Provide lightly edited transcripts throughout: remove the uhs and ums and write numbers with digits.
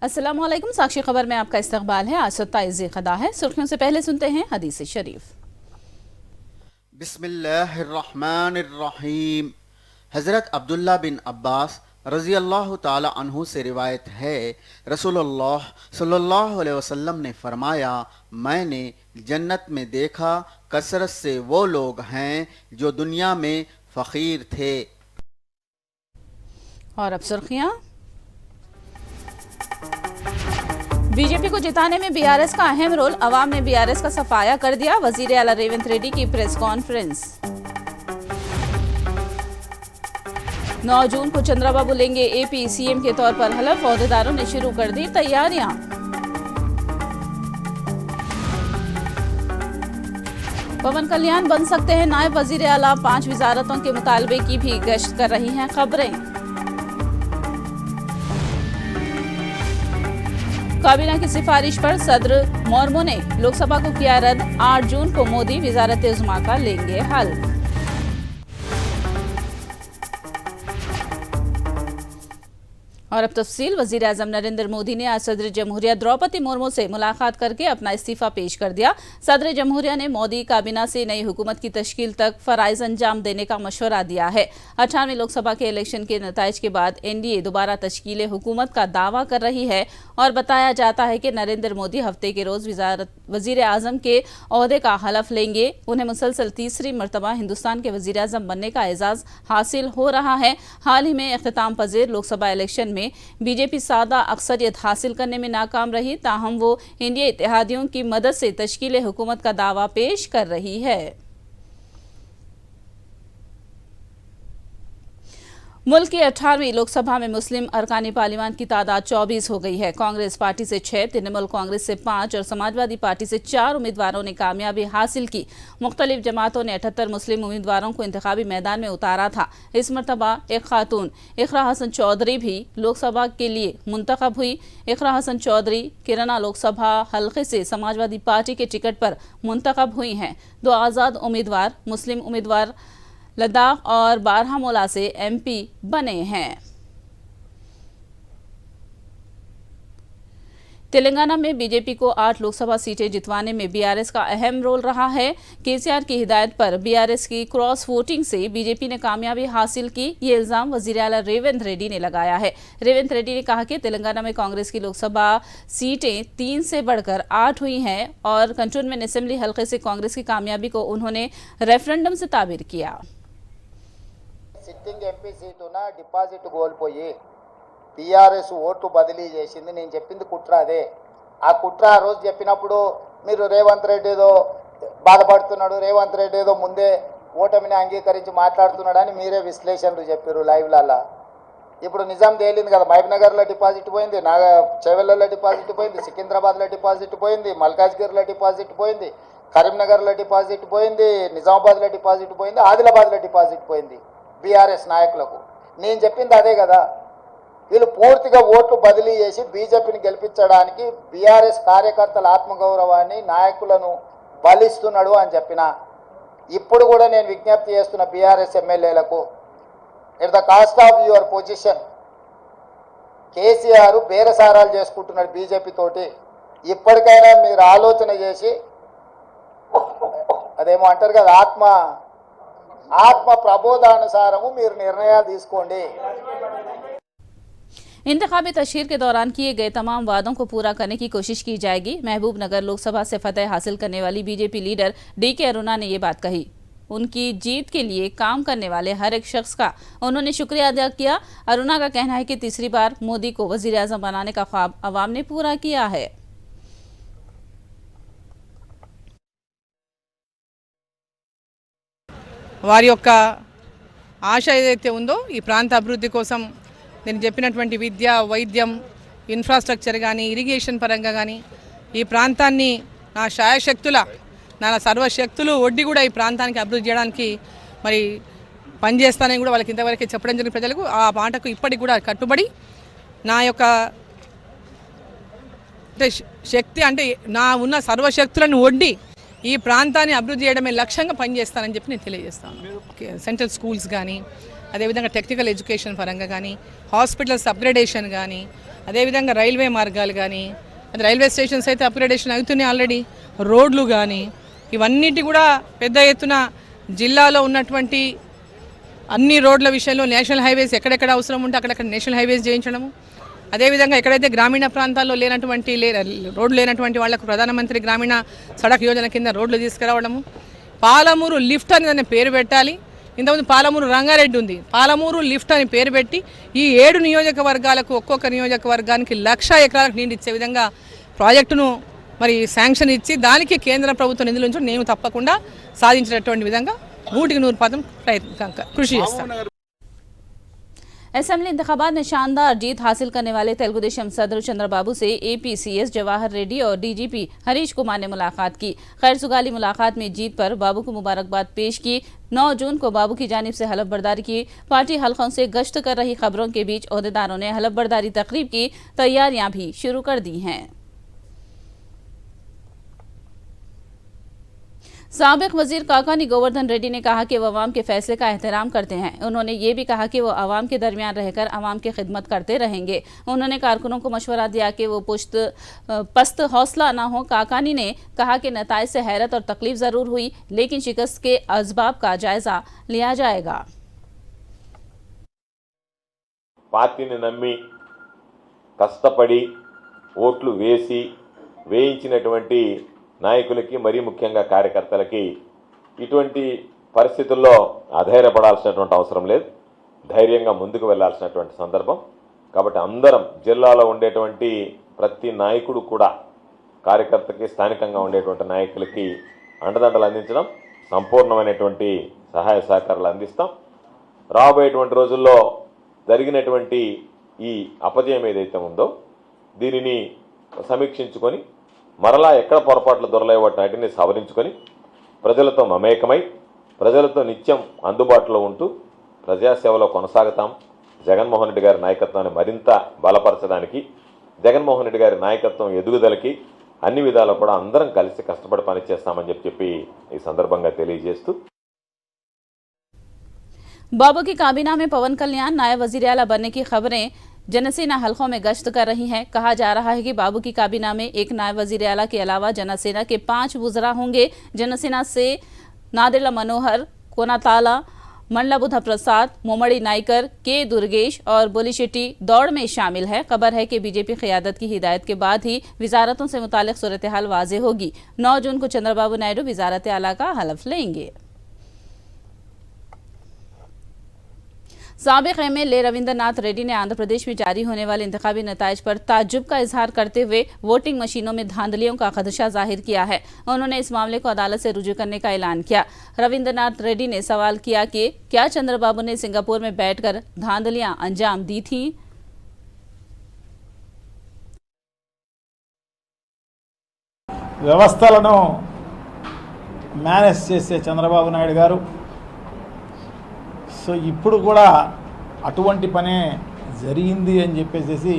अस्सलाम वालेकुम। साक्षी खबर में आपका इस्तकबाल है। आज 27 ज़िलक़अदा है। सुर्खियों से पहले सुनते हैं हदीस शरीफ। बिस्मिल्लाहिर्रहमानिर्रहीम। हज़रत अब्दुल्ला बिन अब्बास रज़ी अल्लाह ताला अन्हु से रिवायत है, रसूलुल्लाह सल्लल्लाहु अलैहि वसल्लम ने फरमाया, मैंने जन्नत में देखा कसरत से वो लोग हैं जो दुनिया में फ़कीर थे। और अब सुर्खियां। बीजेपी को जिताने में बीआरएस का अहम रोल, अवाम ने बीआरएस का सफाया कर दिया। वजीर आला रेवंत रेड्डी की प्रेस कॉन्फ्रेंस। 9 जून को चंद्रबाबू लेंगे एपी सीएम के तौर पर हलफ, ओहदेदारों ने शुरू कर दी तैयारियां। पवन कल्याण बन सकते हैं नायब वजीर आला, 5 वजारतों के मुतालबे की भी गश्त कर रही हैं खबरें। काबीना की सिफारिश पर सदर मोर्मो ने लोकसभा को किया रद्द। 8 जून को मोदी वज़ारत-ए-उज़्मा का लेंगे हल। और अब तफसील। वजीर आज़म नरेंद्र मोदी ने आज सदर जमहूरिया द्रौपदी मुर्मू से मुलाकात करके अपना इस्तीफा पेश कर दिया। सदर जमहूरिया ने मोदी काबीना से नई हुकूमत की तश्कील तक फराइज अंजाम देने का मशवरा दिया है। 98वें लोकसभा के इलेक्शन के नताइज के बाद एनडीए दोबारा तश्कील हुकूमत का दावा कर रही है और बताया जाता है कि नरेंद्र मोदी हफ्ते के रोज वजीर आज़म के ओहदे का हलफ लेंगे। उन्हें मुसलसल तीसरी मरतबा हिंदुस्तान के वजीर आज़म बनने का एजाज हासिल हो रहा है। हाल ही में इख्तिताम पजीर लोकसभा इलेक्शन में बीजेपी सादा अक्सरियत हासिल करने में नाकाम रही, ताहम वो इंडिया इत्तेहादियों की मदद से तश्कील हुकूमत का दावा पेश कर रही है। मुल्क की 18वीं लोकसभा में मुस्लिम अरकानी पार्लियामान की तादाद 24 हो गई है। कांग्रेस पार्टी से 6, तृणमूल कांग्रेस से 5 और समाजवादी पार्टी से 4 उम्मीदवारों ने कामयाबी हासिल की। मुख्तलिफ जमातों ने 78 मुस्लिम उम्मीदवारों को इंतखाबी मैदान में उतारा था। इस मरतबा एक खातून इकरा हसन चौधरी भी लोकसभा के लिए मुंतखब हुई। इकरा हसन चौधरी किराना लोकसभा हल्के से समाजवादी पार्टी के टिकट पर मुंतखब हुई हैं। 2 आज़ाद उम्मीदवार मुस्लिम उम्मीदवार लद्दाख और बारामूला से एमपी बने हैं। तेलंगाना में बीजेपी को 8 लोकसभा सीटें जितवाने में बीआरएस का अहम रोल रहा है। केसीआर की हिदायत पर बीआरएस की क्रॉस वोटिंग से बीजेपी ने कामयाबी हासिल की, ये इल्जाम वजीर आला रेवंत रेड्डी ने लगाया है। रेवंत रेड्डी ने कहा कि तेलंगाना में कांग्रेस की लोकसभा सीटें 3 से बढ़कर 8 हुई हैं और कंटोनमेंट असेंबली हल्के से कांग्रेस की कामयाबी को उन्होंने रेफरेंडम से ताबीर किया। సిట్టింగ్ ఎంపీ సీటున డిపాజిట్ కోల్పోయి టీఆర్ఎస్ ఓటు బదిలీ చేసింది. నేను చెప్పింది కుట్ర అదే. ఆ కుట్ర ఆ రోజు చెప్పినప్పుడు మీరు రేవంత్ రెడ్డి ఏదో బాధపడుతున్నాడు, రేవంత్ రెడ్డి ఏదో ముందే ఓటమిని అంగీకరించి మాట్లాడుతున్నాడని మీరే విశ్లేషణలు చెప్పారు లైవ్లలో. ఇప్పుడు నిజాం తేలింది కదా, మహబూబ్నగర్లో డిపాజిట్ పోయింది, చెవెల్లలో డిపాజిట్ పోయింది, సికింద్రాబాద్లో డిపాజిట్ పోయింది, మల్కాజ్గిరిలో డిపాజిట్ పోయింది, కరీంనగర్లో డిపాజిట్ పోయింది, నిజామాబాద్లో డిపాజిట్ పోయింది, ఆదిలాబాద్లో డిపాజిట్ పోయింది బీఆర్ఎస్ నాయకులకు. నేను చెప్పింది అదే కదా. వీళ్ళు పూర్తిగా ఓట్లు బదిలీ చేసి బీజేపీని గెలిపించడానికి బీఆర్ఎస్ కార్యకర్తల ఆత్మగౌరవాన్ని నాయకులను బలిస్తున్నాడు అని చెప్పిన. ఇప్పుడు కూడా నేను విజ్ఞప్తి చేస్తున్న బీఆర్ఎస్ ఎమ్మెల్యేలకు, at the cost of your position KCR బేరసారాలు చేసుకుంటున్నాడు బీజేపీ తోటి. ఇప్పటికైనా మీరు ఆలోచన చేసి అదేమో అంటారు కదా, ఆత్మ ప్రబోధానుసారము మీరు నిర్ణయాలు తీసుకోండి. इंतखाबी तशहीर के दौरान किए गए तमाम वादों को पूरा करने की कोशिश की जाएगी। महबूबनगर लोकसभा से फतह हासिल करने वाली बीजेपी लीडर डीके अरुणा ने ये बात कही। उनकी जीत के लिए काम करने वाले हर एक शख्स का उन्होंने शुक्रिया अदा किया। अरुणा का कहना है कि तीसरी बार मोदी को वजीर आज़म बनाने का ख्वाब अवाम ने पूरा किया है। వారి యొక్క ఆశ ఏదైతే ఉందో ఈ ప్రాంత అభివృద్ధి కోసం నేను చెప్పినటువంటి విద్య, వైద్యం, ఇన్ఫ్రాస్ట్రక్చర్ కానీ, ఇరిగేషన్ పరంగా కానీ ఈ ప్రాంతాన్ని నా శాయశక్తుల నా సర్వశక్తులు ఒడ్డి కూడా ఈ ప్రాంతానికి అభివృద్ధి చేయడానికి మరి పనిచేస్తానని కూడా వాళ్ళకి ఇంతవరకే చెప్పడం జరిగిన ప్రజలకు ఆ మాటకు ఇప్పటికి కూడా కట్టుబడి నా యొక్క శక్తి అంటే నా ఉన్న సర్వశక్తులను ఒడ్డి ఈ ప్రాంతాన్ని అభివృద్ధి చేయడమే లక్ష్యంగా పనిచేస్తానని చెప్పి నేను తెలియజేస్తాను. సెంట్రల్ స్కూల్స్ కానీ, అదేవిధంగా టెక్నికల్ ఎడ్యుకేషన్ పరంగా కానీ, హాస్పిటల్స్ అప్గ్రేడేషన్ కానీ, అదేవిధంగా రైల్వే మార్గాలు కానీ, అది రైల్వే స్టేషన్స్ అయితే అప్గ్రేడేషన్ అవుతున్నాయి ఆల్రెడీ, రోడ్లు కానీ ఇవన్నిటి కూడా పెద్ద ఎత్తున జిల్లాలో ఉన్నటువంటి అన్ని రోడ్ల విషయంలో నేషనల్ హైవేస్ ఎక్కడెక్కడ అవసరం ఉంటే అక్కడక్కడ నేషనల్ హైవేస్ చేయించడము. అదేవిధంగా ఎక్కడైతే గ్రామీణ ప్రాంతాల్లో రోడ్లు లేనటువంటి వాళ్లకు ప్రధానమంత్రి గ్రామీణ సడక్ యోజన కింద రోడ్లు తీసుకురావడము. పాలమూరు లిఫ్ట్ అని దాన్ని పేరు పెట్టాలి. ఇంతకుముందు పాలమూరు రంగారెడ్డి ఉంది, పాలమూరు లిఫ్ట్ అని పేరు పెట్టి ఈ 7 నియోజకవర్గాలకు ఒక్కొక్క నియోజకవర్గానికి 1,00,000 ఎకరాలకు నీళ్ళు ఇచ్చే విధంగా ప్రాజెక్టును మరి శాంక్షన్ ఇచ్చి దానికి కేంద్ర ప్రభుత్వ నిధుల నుంచి నేను తప్పకుండా సాధించినటువంటి విధంగా 100% కృషి చేస్తాను. असेंबली इंतखाबात में शानदार जीत हासिल करने वाले तेलुगुदेशम सदर चंद्रबाबू से APCS जवाहर रेड्डी और DGP हरीश कुमार ने मुलाकात की। खैरसुगाली मुलाकात में जीत पर बाबू को मुबारकबाद पेश की। 9 जून को बाबू की जानिब से हलफ बर्दारी की। पार्टी हलकों से गश्त कर रही खबरों के बीच ओहदेदारों ने हलफ बर्दारी तकरीब की तैयारियां भी शुरू कर दी हैं। साबिक वजीर काकानी गोवर्धन रेड्डी ने कहा कि वो अवाम के फैसले का एहतराम करते हैं। उन्होंने ये भी कहा कि वो अवाम के दरमियान रहकर अवाम की खिदमत करते रहेंगे। उन्होंने कारकुनों को मशवरा दिया कि वो पस्त हौसला ना हो। काकानी ने कहा कि नताइज से हैरत और तकलीफ जरूर हुई, लेकिन शिकस्त के असबाब का जायजा लिया जाएगा। పార్టీని నమ్మి కష్టపడి ఓట్లు వేయించినటువంటి నాయకులకి, మరీ ముఖ్యంగా కార్యకర్తలకి ఇటువంటి పరిస్థితుల్లో అధైర్యపడాల్సినటువంటి అవసరం లేదు. ధైర్యంగా ముందుకు వెళ్లాల్సినటువంటి సందర్భం. కాబట్టి అందరం జిల్లాలో ఉండేటువంటి ప్రతి నాయకుడు కూడా కార్యకర్తకి, స్థానికంగా ఉండేటువంటి నాయకులకి అండదండలు అందించడం, సంపూర్ణమైనటువంటి సహాయ సహకారాలు అందిస్తాం. రాబోయేటువంటి రోజుల్లో జరిగినటువంటి ఈ అపజయం ఏదైతే ఉందో దీనిని సమీక్షించుకొని మరలా ఎక్కడ పొరపాట్లు దొరలేవో వాటిని సవరించుకొని ప్రజలతో మమేకమై ప్రజలతో నిత్యం అందుబాటులో ఉంటూ ప్రజాసేవలో కొనసాగుతాం. జగన్మోహన్ రెడ్డి గారి నాయకత్వాన్ని మరింత బలపరచడానికి, జగన్మోహన్ రెడ్డి గారి నాయకత్వం ఎదుగుదలకి అన్ని విధాలు కూడా అందరం కలిసి కష్టపడి పనిచేస్తామని చెప్పి ఈ సందర్భంగా తెలియజేస్తూ बाबू की काबीना में पवन कल्याण नायब वजीर आला बनने की खबरें जनसेना हलकों में गश्त कर रही हैं। कहा जा रहा है कि बाबू की काबीना में एक नायब वजीर आला के अलावा जनसेना के 5 वुज़रा होंगे। जनसेना से नादिला मनोहर, कोनाताला, मंडला बुद्ध प्रसाद, मोमड़ी नाइकर, के दुर्गेश और बोलीशेट्टी दौड़ में शामिल है। खबर है कि बीजेपी क़यादत की हिदायत के बाद ही विजारतों से मुतालिक सूरत हाल वाज़ेह होगी। 9 जून को चंद्रबाबू नायडू विजारत आला का हलफ लेंगे। साबिक MLA रविंद्रनाथ रेड्डी ने आंध्र प्रदेश में जारी होने वाले इंतखाबी नताइज पर ताज्जुब का इजहार करते हुए वोटिंग मशीनों में धांधलियों का खदशा जाहिर किया है। उन्होंने इस मामले को अदालत से रुजू करने का ऐलान किया। रविंद्रनाथ रेड्डी ने सवाल किया कि क्या चंद्रबाबू ने सिंगापुर में बैठकर धांधलियां अंजाम दी थी। వ్యవస్థలను మేనేజ్ చేసే చంద్రబాబు నాయుడు గారు సో ఇప్పుడు కూడా అటువంటి పనే జరిగింది అని చెప్పేసి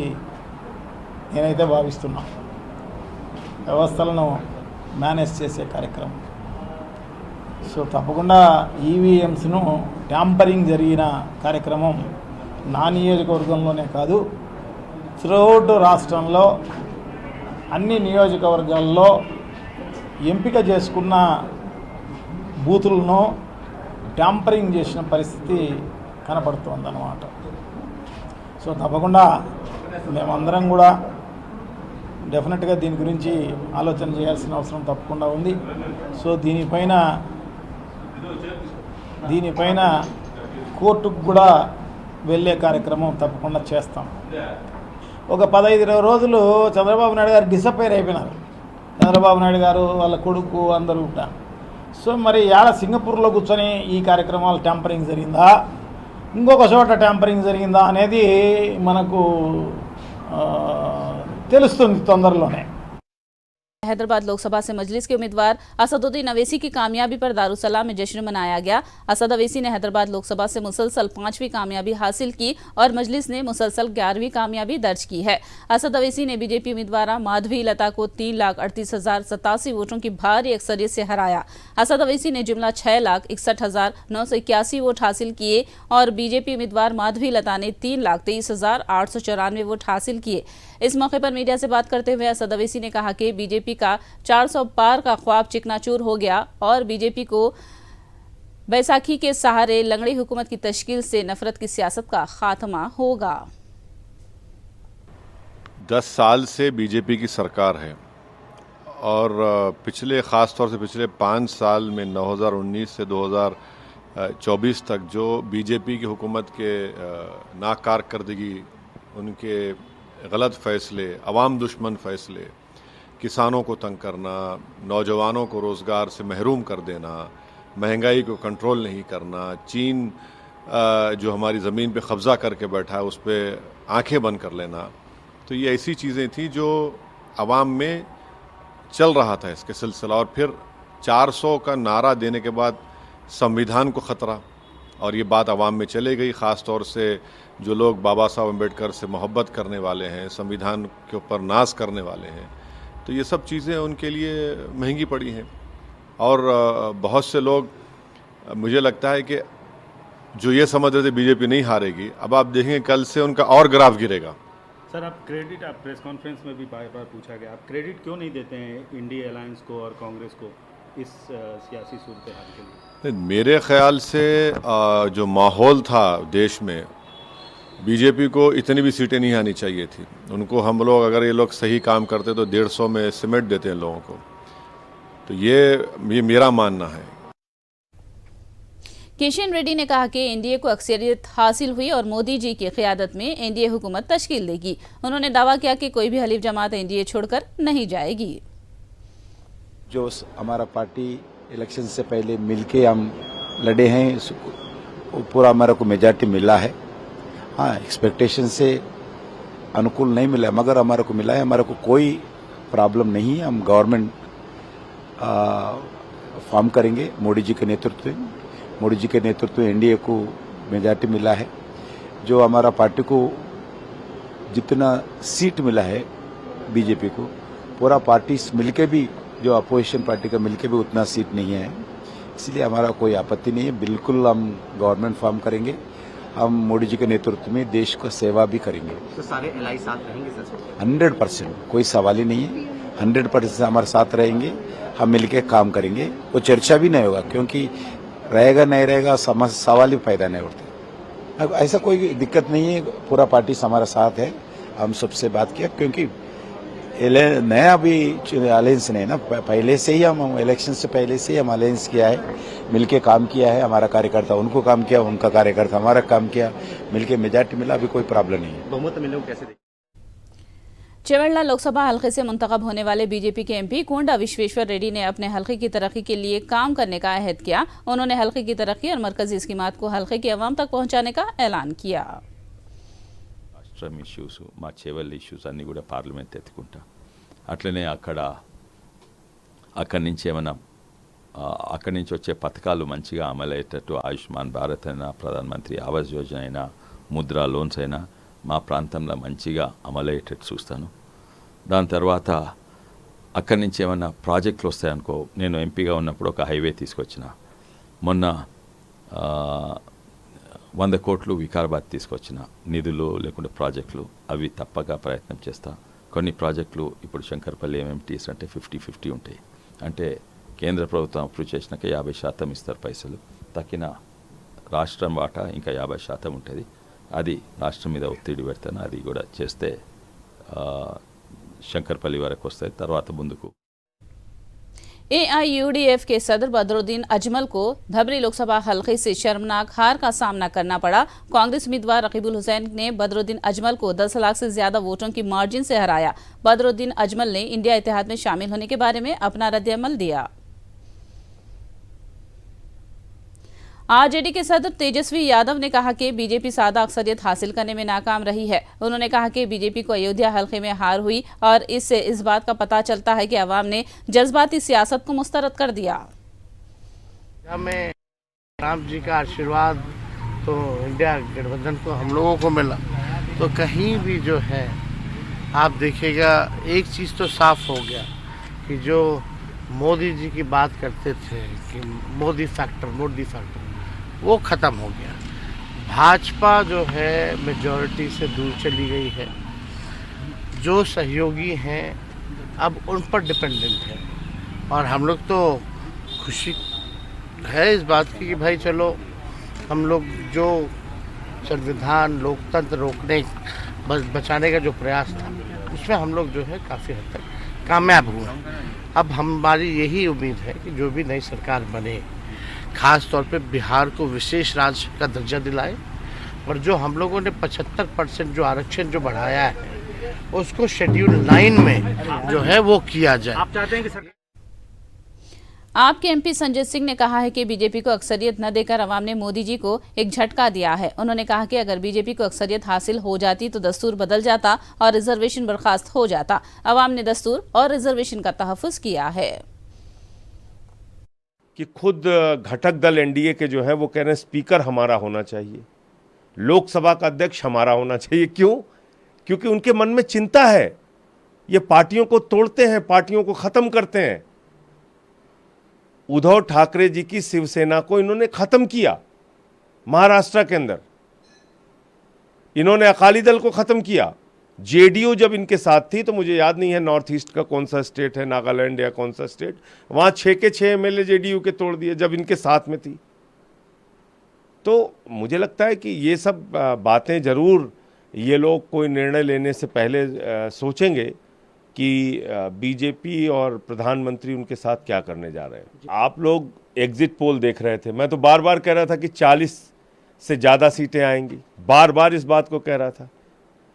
నేనైతే భావిస్తున్నా. వ్యవస్థలను మేనేజ్ చేసే కార్యక్రమం. సో తప్పకుండా ఈవీఎంస్ను ట్యాంపరింగ్ జరిగిన కార్యక్రమం నా నియోజకవర్గంలోనే కాదు, త్రూఅవుట్ రాష్ట్రంలో అన్ని నియోజకవర్గాల్లో ఎంపిక చేసుకున్న బూతులను ట్యాంపరింగ్ చేసిన పరిస్థితి కనపడుతోందన్నమాట. సో తప్పకుండా మేమందరం కూడా డెఫినెట్గా దీని గురించి ఆలోచన చేయాల్సిన అవసరం తప్పకుండా ఉంది. సో దీనిపైన కోర్టుకు కూడా వెళ్ళే కార్యక్రమం తప్పకుండా చేస్తాం. ఒక 15-20 రోజులు చంద్రబాబు నాయుడు గారు డిసప్పైర్ అయిపోయినారు. చంద్రబాబు నాయుడు గారు, వాళ్ళ కొడుకు అందరూ ఉంటారు. సో మరి యాడ సింగపూర్లో కూర్చొని ఈ కార్యక్రమాలు ట్యాంపరింగ్ జరిగిందా, ఇంకొక చోట ట్యాంపరింగ్ జరిగిందా అనేది మనకు తెలుస్తుంది తొందరలోనే. हैदराबाद लोकसभा से मजलिस के उम्मीदवार असदुद्दीन अवैसी की कामयाबी पर दारुसलाम में जश्न मनाया गया। असद अवैसी ने हैदराबाद लोकसभा से मुसलसल 5वीं कामयाबी हासिल की और मजलिस ने मुसलसल 11वीं कामयाबी दर्ज की है। असद अवैसी ने बीजेपी उम्मीदवार माधवी लता को 3,38,087 वोटों की भारी अक्सरियत से हराया। असद अवैसी ने जुमला 6,61,981 वोट हासिल किए और बीजेपी उम्मीदवार माधवी लता ने 3,23,894 वोट हासिल किए। इस मौके पर मीडिया से बात करते हुए असद अवैसी ने कहा कि बीजेपी का 400 पार का ख्वाब चिकनाचूर हो गया और बीजेपी को बैसाखी के सहारे लंगड़ी हुकूमत की तश्कील से नफरत की सियासत का खात्मा होगा। 10 साल से बीजेपी की सरकार है और ख़ास तौर से पिछले 5 साल में 2019 से 2024 तक जो बीजेपी की हुकूमत के नाकारकर्दगी, उनके गलत फैसले, अवाम दुश्मन फैसले, किसानों को तंग करना, नौजवानों को रोज़गार से महरूम कर देना, महंगाई को कंट्रोल नहीं करना, चीन जो हमारी ज़मीन पे कब्ज़ा करके बैठा है उस पर आंखें बंद कर लेना, तो ये ऐसी चीज़ें थी जो अवाम में चल रहा था इसके सिलसिला। और फिर 400 का नारा देने के बाद संविधान को ख़तरा, और ये बात अवाम में चले गई। ख़ास तौर से जो लोग बाबा साहब अम्बेडकर से मोहब्बत करने वाले हैं, संविधान के ऊपर नाज करने वाले हैं, तो ये सब चीज़ें उनके लिए महंगी पड़ी हैं। और बहुत से लोग, मुझे लगता है कि जो ये समझ रहे थे बीजेपी नहीं हारेगी, अब आप देखेंगे कल से उनका और ग्राफ गिरेगा। सर, आप प्रेस कॉन्फ्रेंस में भी बार बार पूछा गया, आप क्रेडिट क्यों नहीं देते हैं इंडिया अलायंस को और कांग्रेस को इस सियासी सूरत हाल के लिए? मेरे ख्याल से जो माहौल था देश में, बीजेपी को इतनी भी सीटें नहीं आनी चाहिए थी। उनको हम लोग, अगर ये लोग सही काम करते तो 150 में सिमट देते हैं लोगों को। तो ये मेरा मानना है। किशन रेड्डी ने कहा कि एनडीए को अक्सरियत हासिल हुई और मोदी जी की क़यादत में एनडीए हुकूमत तश्कील देगी। उन्होंने दावा किया कि कोई भी हलीफ जमात एनडीए छोड़कर नहीं जाएगी। जो हमारा पार्टी इलेक्शन से पहले मिलके हम लड़े हैं, पूरा हमारा को मेजॉरिटी मिला है। हाँ, एक्सपेक्टेशन से अनुकूल नहीं मिला, मगर हमारे को मिला है। हमारे को कोई प्रॉब्लम नहीं है। हम गवर्नमेंट फॉर्म करेंगे मोदी जी के नेतृत्व में। मोदी जी के नेतृत्व में एनडीए को मेजॉरिटी मिला है। जो हमारा पार्टी को जितना सीट मिला है बीजेपी को, पूरा पार्टी मिलके भी, जो अपोजिशन पार्टी का मिलके भी उतना सीट नहीं है, इसलिए हमारा कोई आपत्ति नहीं है। बिल्कुल हम गवर्नमेंट फॉर्म करेंगे। हम मोदी जी के नेतृत्व में देश को सेवा भी करेंगे। तो सारे एलआई साथ रहेंगे सर? 100%, कोई सवाल ही नहीं है। 100% हमारे साथ रहेंगे। हम मिलके काम करेंगे। वो चर्चा भी नहीं होगा, क्योंकि रहेगा नहीं रहेगा सवाल ही पैदा नहीं उठते। अब ऐसा कोई दिक्कत नहीं है। पूरा पार्टी हमारा साथ है। हम सबसे बात किया, क्योंकि नया अभी अलायंस नहीं ना, पहले से ही हम इलेक्शन से पहले से ही हम अलायंस किया है, मिलके काम किया है। हमारा कार्यकर्ता उनको काम किया, उनका कार्यकर्ता हमारा काम किया, मिलके मेजॉरिटी मिला। अभी कोई प्रॉब्लम नहीं है। बहुमत मिले कैसे देखते? चेवड़ला लोकसभा हल्के से मुंतखब होने वाले बीजेपी के एमपी कोंडा विश्वेश्वर रेड्डी ने अपने हल्के की तरक्की के लिए काम करने का अहद किया। उन्होंने हल्के की तरक्की और मरकजी स्कीमात को हल्के की अवाम तक पहुंचाने का ऐलान किया। రాష్ట్రం ఇష్యూస్, మా చేవల్ ఇష్యూస్ అన్నీ కూడా పార్లమెంట్ ఎత్తుకుంటా. అట్లనే అక్కడి నుంచి ఏమైనా అక్కడి నుంచి వచ్చే పథకాలు మంచిగా అమలయ్యేటట్టు ఆయుష్మాన్ భారత్ అయినా, ప్రధానమంత్రి ఆవాస్ యోజన అయినా, ముద్రా లోన్స్ అయినా మా ప్రాంతంలో మంచిగా అమలయ్యేటట్టు చూస్తాను. దాని తర్వాత అక్కడి నుంచి ఏమైనా ప్రాజెక్టులు వస్తాయనుకో, నేను ఎంపీగా ఉన్నప్పుడు ఒక హైవే తీసుకొచ్చిన, మొన్న 100 కోట్లు వికారాబాద్ తీసుకొచ్చిన నిధులు లేకుంటే ప్రాజెక్టులు, అవి తప్పక ప్రయత్నం చేస్తా. కొన్ని ప్రాజెక్టులు ఇప్పుడు శంకర్పల్లి ఎంఎంటీఎస్ అంటే 50-50 ఉంటాయి. అంటే కేంద్ర ప్రభుత్వం అప్రూవ్ చేసినాక 50% ఇస్తారు పైసలు, తక్కిన రాష్ట్రం వాటా ఇంకా 50% ఉంటుంది. అది రాష్ట్రం మీద ఒత్తిడి పెడతాను. అది కూడా చేస్తే శంకర్పల్లి వరకు వస్తాయి, తర్వాత ముందుకు. एआईयूडीएफ के सदर बदरुद्दीन अजमल को धबरी लोकसभा हल्के से शर्मनाक हार का सामना करना पड़ा। कांग्रेस उम्मीदवार रकीबुल हुसैन ने बदरुद्दीन अजमल को 10 लाख से ज्यादा वोटों की मार्जिन से हराया। बदरुद्दीन अजमल ने इंडिया इत्तेहाद में शामिल होने के बारे में अपना रद्द-ए-अमल दिया। आरजेडी के सदर तेजस्वी यादव ने कहा कि बीजेपी सादा अक्सरियत हासिल करने में नाकाम रही है। उन्होंने कहा कि बीजेपी को अयोध्या हल्के में हार हुई और इससे इस बात का पता चलता है कि अवाम ने जज्बाती सियासत को मुस्तरद कर दिया। हमें राम जी का आशीर्वाद तो इंडिया गठबंधन को हम लोगों को मिला, तो कहीं भी जो है आप देखिएगा एक चीज़ तो साफ हो गया कि जो मोदी जी की बात करते थे कि मोदी फैक्टर वो ख़त्म हो गया। भाजपा जो है मेजॉरिटी से दूर चली गई है। जो सहयोगी हैं अब उन पर डिपेंडेंट है और हम लोग तो खुशी है इस बात की कि भाई चलो हम लोग जो संविधान लोकतंत्र रोकने बचाने का जो प्रयास था उसमें हम लोग जो है काफ़ी हद तक कामयाब हुए। अब हमारी यही उम्मीद है कि जो भी नई सरकार बने खास तौर पे बिहार को विशेष राज्य का दर्जा दिलाए और जो हम लोगों ने 75% जो आरक्षण जो बढ़ाया है उसको शेड्यूल 9 में जो है वो किया जाए। आप चाहते हैं कि आपके एमपी संजय सिंह ने कहा है कि बीजेपी को अक्सरियत न देकर अवाम ने मोदी जी को एक झटका दिया है। उन्होंने कहा कि अगर बीजेपी को अक्सरियत हासिल हो जाती तो दस्तूर बदल जाता और रिजर्वेशन बर्खास्त हो जाता। अवाम ने दस्तूर और रिजर्वेशन का तहफ़्फ़ुज़ किया है। कि खुद घटक दल एनडीए के जो है वो कह रहे हैं स्पीकर हमारा होना चाहिए, लोकसभा का अध्यक्ष हमारा होना चाहिए। क्यों? क्योंकि उनके मन में चिंता है, ये पार्टियों को तोड़ते हैं, पार्टियों को खत्म करते हैं। उद्धव ठाकरे जी की शिवसेना को इन्होंने खत्म किया महाराष्ट्र के अंदर, इन्होंने अकाली दल को खत्म किया। जेडीयू जब इनके साथ थी तो मुझे याद नहीं है नॉर्थ ईस्ट का कौन सा स्टेट है, नागालैंड या कौन सा स्टेट, वहां 6 के 6 एमएलए जेडीयू के तोड़ दिए जब इनके साथ में थी। तो मुझे लगता है कि ये सब बातें जरूर ये लोग कोई निर्णय लेने से पहले सोचेंगे कि बीजेपी और प्रधानमंत्री उनके साथ क्या करने जा रहे हैं। आप लोग एग्जिट पोल देख रहे थे, मैं तो बार बार कह रहा था कि 40 से ज़्यादा सीटें आएंगी, बार बार इस बात को कह रहा था।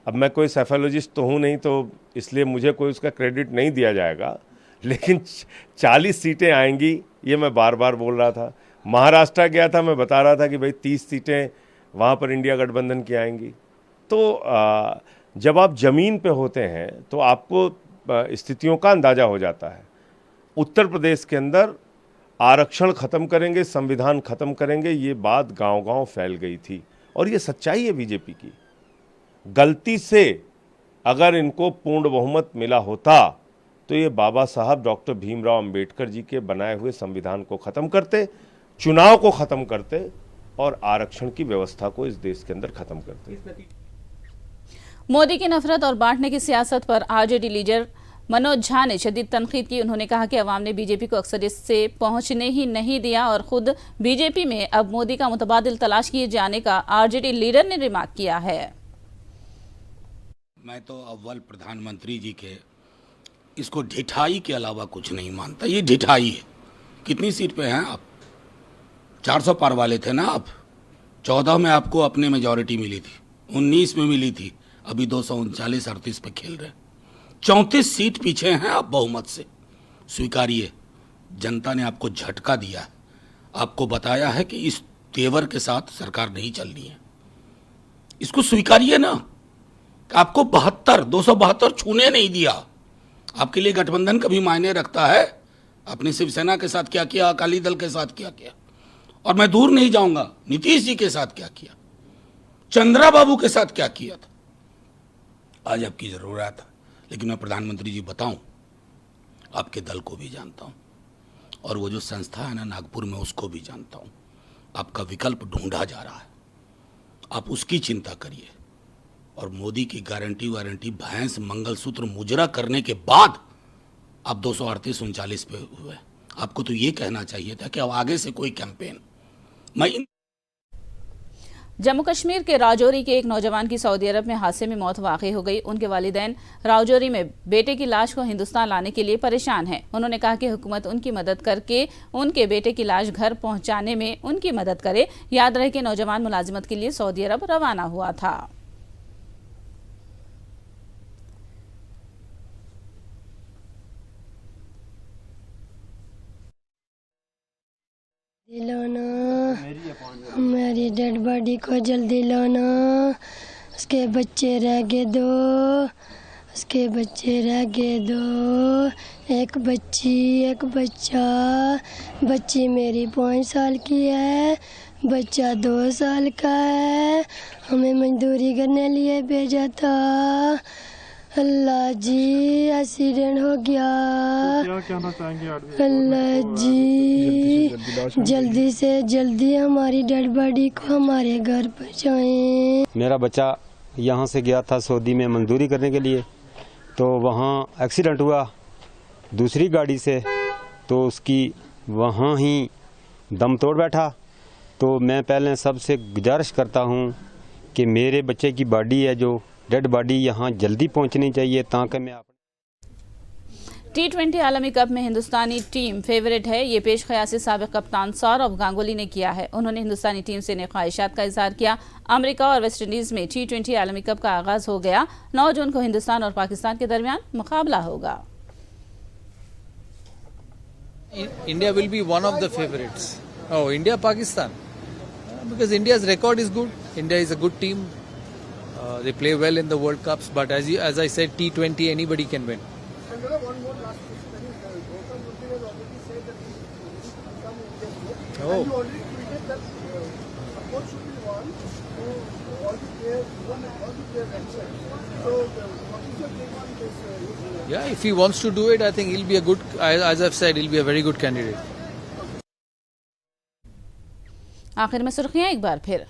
अब मैं कोई साइकोलॉजिस्ट तो हूँ नहीं, तो इसलिए मुझे कोई उसका क्रेडिट नहीं दिया जाएगा, लेकिन 40 सीटें आएंगी ये मैं बार बार बोल रहा था। महाराष्ट्र गया था, मैं बता रहा था कि भाई 30 सीटें वहाँ पर इंडिया गठबंधन की आएंगी। तो जब आप ज़मीन पे होते हैं तो आपको स्थितियों का अंदाज़ा हो जाता है। उत्तर प्रदेश के अंदर आरक्षण ख़त्म करेंगे, संविधान ख़त्म करेंगे, ये बात गांव-गांव फैल गई थी और ये सच्चाई है बीजेपी की। गलती से अगर इनको पूर्ण बहुमत मिला होता तो ये बाबा साहब डॉक्टर भीमराव अंबेडकर जी के बनाए हुए संविधान को ख़त्म करते, चुनाव को ख़त्म करते और आरक्षण की व्यवस्था को इस देश के अंदर ख़त्म करते। मोदी की नफरत और बांटने की सियासत पर आरजेडी लीडर मनोज झा ने शदीद तनकीद की। उन्होंने कहा कि अवाम ने बीजेपी को अक्सरियत से पहुंचने ही नहीं दिया और खुद बीजेपी में अब मोदी का मुतबादिल तलाश किए जाने का आरजेडी लीडर ने रिमार्क किया है। मैं तो अव्वल प्रधानमंत्री जी के इसको ढिठाई के अलावा कुछ नहीं मानता। ये ढिठाई है। कितनी सीट पे हैं आप? 400 पार वाले थे ना आप। 14 में आपको अपने मेजॉरिटी मिली थी, 19 में मिली थी, अभी 239-38 पे खेल रहे। 34 सीट पीछे हैं आप बहुमत से। स्वीकारिए, जनता ने आपको झटका दिया है, आपको बताया है कि इस तेवर के साथ सरकार नहीं चलनी है। इसको स्वीकारिए ना। आपको 272 छूने नहीं दिया। आपके लिए गठबंधन कभी मायने रखता है? अपनी शिवसेना के साथ क्या किया, अकाली दल के साथ क्या किया, और मैं दूर नहीं जाऊंगा, नीतीश जी के साथ क्या किया, चंद्रा बाबू के साथ क्या किया था। आज आपकी जरूरत है, लेकिन मैं प्रधानमंत्री जी बताऊं, आपके दल को भी जानता हूं और वो जो संस्था है ना नागपुर में, उसको भी जानता हूं। आपका विकल्प ढूंढा जा रहा है, आप उसकी चिंता करिए। और मोदी की गारंटी वारंटी भैंस मंगलसूत्र मुजरा करने के बाद आप 238-39 पे हुए। आपको तो ये कहना चाहिए था कि अब आगे से कोई कैंपेन जम्मू कश्मीर के राजौरी के एक नौजवान की सऊदी अरब में हादसे में मौत वाक़ई हो गई। उनके वालिदैन राजौरी में बेटे की लाश को हिंदुस्तान लाने के लिए परेशान हैं। उन्होंने कहा कि हुकूमत उनकी मदद करके उनके बेटे की लाश घर पहुंचाने में उनकी मदद करे। याद रहे कि नौजवान मुलाजिमत के लिए सऊदी अरब रवाना हुआ था। हमारी डेड बॉडी को जल्दी लाना, उसके बच्चे रह गए दो, उसके बच्चे रह गए दो, एक बच्ची एक बच्चा। बच्ची मेरी 5 साल की है, बच्चा 2 साल का है। हमें मजदूरी करने लिए भेजा था। अल्लाह जी एक्सीडेंट हो गया। क्या कहना चाहेंगे अल्लाह जी जल्दी से जल्दी हमारी डेड बॉडी को हमारे घर पहुँचाएं। मेरा बच्चा यहाँ से गया था सऊदी में मजदूरी करने के लिए, तो वहाँ एक्सीडेंट हुआ दूसरी गाड़ी से, तो उसकी वहाँ ही दम तोड़ बैठा। तो मैं पहले सबसे गुजारिश करता हूँ कि मेरे बच्चे की बॉडी है जो डेड बॉडी यहाँ जल्दी पहुँचनी चाहिए, ताकि मैं T20 आलमी कप में हिंदुस्तानी टीम फेवरेट है, ये पेश ख्यासी साबिक कप्तान सौरव गांगुली ने किया है। उन्होंने हिंदुस्तानी टीम से नई ख्वाहिशात का इजहार किया। अमेरिका और वेस्टइंडीज में T20 आलमी कप का आगाज हो गया। 9 जून को हिंदुस्तान और पाकिस्तान के दरमियान मुकाबला होगा। India will be one of the favorites. Oh, India Pakistan, because India's record is good. India is a good team. They play well in the World Cups, but as I said, T20 anybody can win. Oh. Yeah, if he wants to do it, I think he'll be a good, as I've said, he'll be a very good candidate. आखिर में सुर्खियां एक बार फिर।